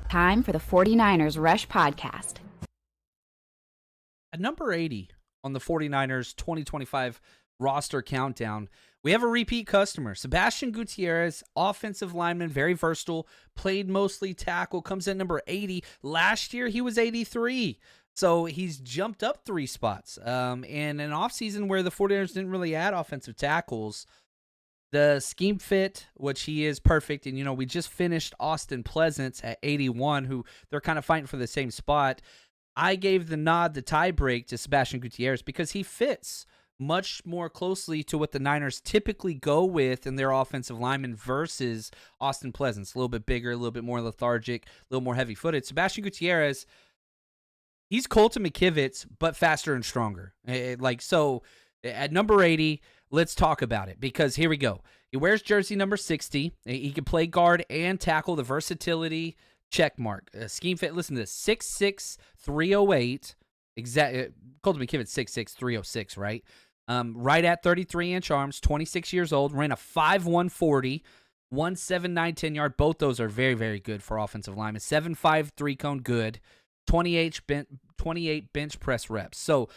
Time for the 49ers Rush Podcast. At number 80 on the 49ers 2025 roster countdown, we have a repeat customer. Sebastian Gutierrez, offensive lineman, very versatile, played mostly tackle, comes in number 80. Last year, he was 83. So he's jumped up 3 spots. In an offseason where the 49ers didn't really add offensive tackles, the scheme fit, which he is perfect. And, we just finished Austin Pleasance at 81, who they're kind of fighting for the same spot. I gave the nod, the tie break to Sebastian Gutierrez because he fits much more closely to what the Niners typically go with in their offensive lineman versus Austin Pleasance. A little bit bigger, a little bit more lethargic, a little more heavy-footed. Sebastian Gutierrez, he's Colton McKivitz, but faster and stronger. So at number 80, let's talk about it because here we go. He wears jersey number 60. He can play guard and tackle. The versatility, check mark. Scheme fit, listen to this, 6'6", 308. Colton McKivitz 6'6", 306, right? Right at 33-inch arms, 26 years old, ran a 5'1", 40, 1.79 10-yard. Both those are very, very good for offensive linemen. 7'5", 3-cone, good. 28 bench press reps. So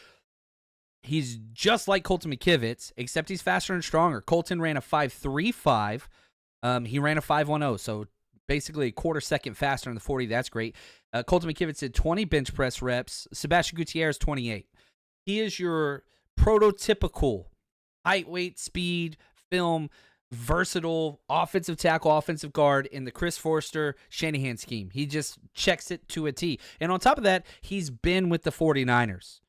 he's just like Colton McKivitz, except he's faster and stronger. Colton ran a 5.35. He ran a 5.10, so basically a quarter second faster in the 40. That's great. Colton McKivitz did 20 bench press reps. Sebastian Gutierrez, 28. He is your prototypical height, weight, speed, film, versatile offensive tackle, offensive guard in the Chris Forster Shanahan scheme. He just checks it to a T. And on top of that, he's been with the 49ers.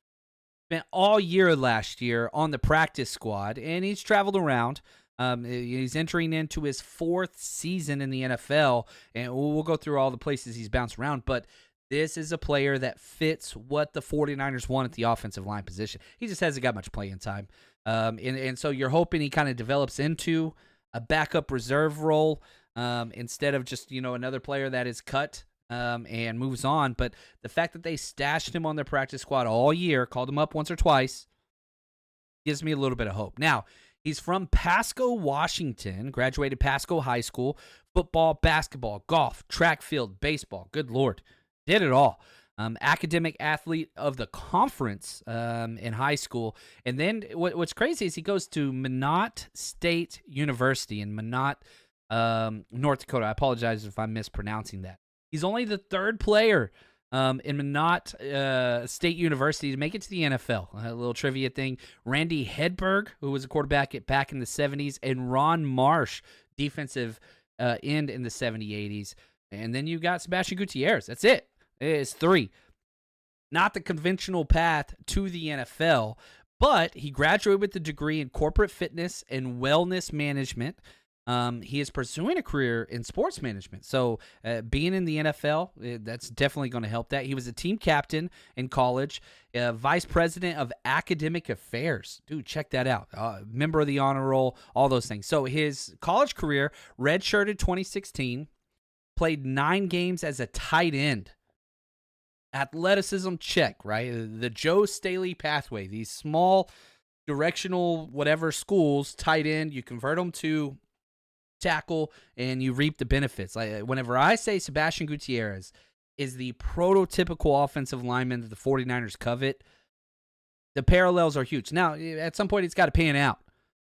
Spent all year last year on the practice squad, and he's traveled around. He's entering into his 4th season in the NFL, and we'll go through all the places he's bounced around, but this is a player that fits what the 49ers want at the offensive line position. He just hasn't got much playing time. And so you're hoping he kind of develops into a backup reserve role instead of just, another player that is cut and moves on. But the fact that they stashed him on their practice squad all year, called him up once or twice, gives me a little bit of hope. Now, he's from Pasco, Washington, graduated Pasco High School, football, basketball, golf, track field, baseball. Good Lord. Did it all. Academic athlete of the conference in high school. And then what's crazy is he goes to Minot State University in Minot, North Dakota. I apologize if I'm mispronouncing that. He's only the 3rd player in Minot State University to make it to the NFL. A little trivia thing. Randy Hedberg, who was a quarterback back in the 70s, and Ron Marsh, defensive end in the 70s, 80s. And then you got Sebastian Gutierrez. That's it. It's 3. Not the conventional path to the NFL, but he graduated with a degree in corporate fitness and wellness management. He is pursuing a career in sports management. So being in the NFL, that's definitely going to help that. He was a team captain in college, vice president of academic affairs. Dude, check that out. Member of the honor roll, all those things. So his college career, redshirted 2016, played 9 games as a tight end. Athleticism, check, right? The Joe Staley pathway, these small directional whatever schools, tight end, you convert them to tackle and you reap the benefits. Like whenever I say Sebastian Gutierrez is the prototypical offensive lineman that the 49ers covet, the parallels are huge. Now, at some point, it's got to pan out.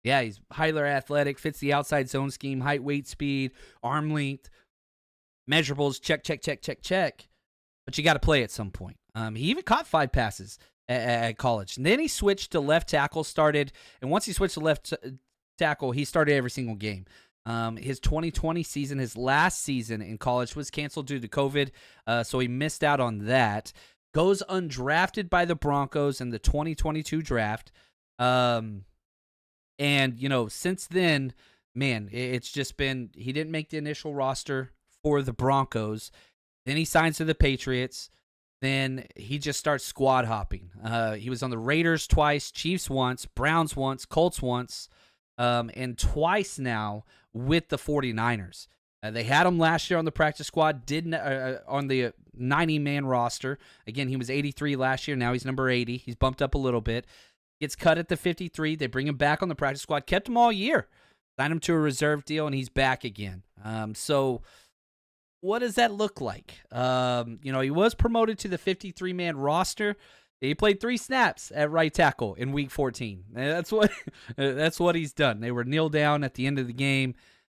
Yeah, he's highly athletic, fits the outside zone scheme, height, weight, speed, arm length, measurables, check. But you got to play at some point. He even caught 5 passes at college. And then he switched to left tackle, and once he switched to left tackle, he started every single game. His 2020 season, his last season in college, was canceled due to COVID, so he missed out on that. Goes undrafted by the Broncos in the 2022 draft. And, since then, man, it's just been, he didn't make the initial roster for the Broncos. Then he signs to the Patriots. Then he just starts squad hopping. He was on the Raiders twice, Chiefs once, Browns once, Colts once, and twice now with the 49ers. They had him last year on the practice squad, on the 90-man roster. Again, he was 83 last year. Now he's number 80. He's bumped up a little bit. Gets cut at the 53. They bring him back on the practice squad. Kept him all year. Signed him to a reserve deal, and he's back again. So what does that look like? He was promoted to the 53-man roster. He played 3 snaps at right tackle in Week 14. That's what he's done. They were kneel down at the end of the game.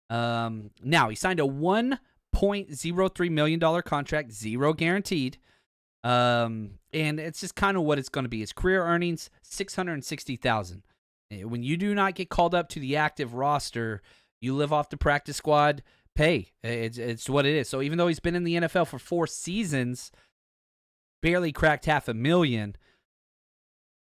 Now he signed a $1.03 million contract, 0 guaranteed. And it's just kind of what it's going to be. His career earnings, $660,000. When you do not get called up to the active roster, you live off the practice squad pay. It's what it is. So even though he's been in the NFL for 4 seasons, barely cracked $500,000,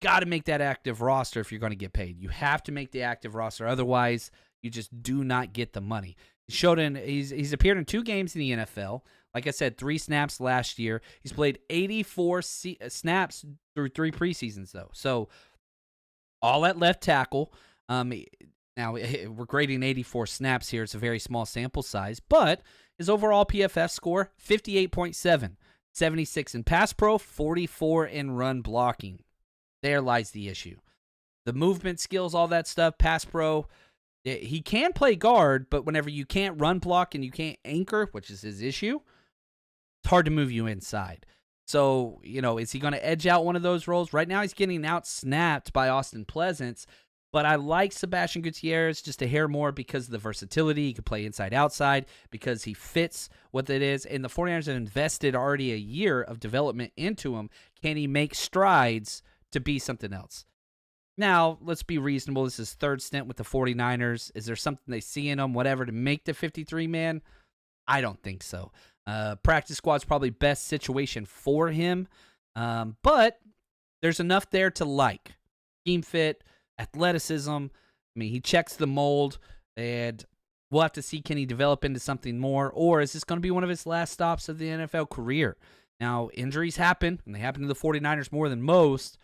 got to make that active roster if you're going to get paid. You have to make the active roster. Otherwise, you just do not get the money. He's appeared in 2 games in the NFL. Like I said, 3 snaps last year. He's played 84 snaps through 3 preseasons, though. So all at left tackle. Now, we're grading 84 snaps here. It's a very small sample size. But his overall PFF score, 58.7. 76 in pass pro, 44 in run blocking. There lies the issue. The movement skills, all that stuff, pass pro, he can play guard, but whenever you can't run block and you can't anchor, which is his issue, it's hard to move you inside. So, is he going to edge out one of those roles? Right now he's getting out-snapped by Austin Pleasance, but I like Sebastian Gutierrez just a hair more because of the versatility. He can play inside-outside because he fits what it is. And the 49ers have invested already a year of development into him. Can he make strides to be something else? Now, let's be reasonable. This is his 3rd stint with the 49ers. Is there something they see in him, whatever, to make the 53-man? I don't think so. Practice squad's probably best situation for him. But there's enough there to like. Scheme fit, athleticism. He checks the mold, and we'll have to see, can he develop into something more, or is this going to be one of his last stops of the NFL career? Now, injuries happen, and they happen to the 49ers more than most.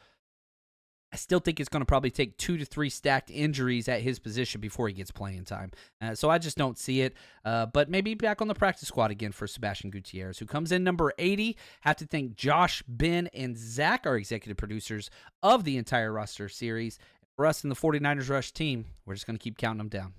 I still think it's going to probably take 2 to 3 stacked injuries at his position before he gets playing time. So I just don't see it. But maybe back on the practice squad again for Sebastian Gutierrez, who comes in number 80. Have to thank Josh, Ben, and Zach, our executive producers of the entire roster series. For us in the 49ers Rush team, we're just going to keep counting them down.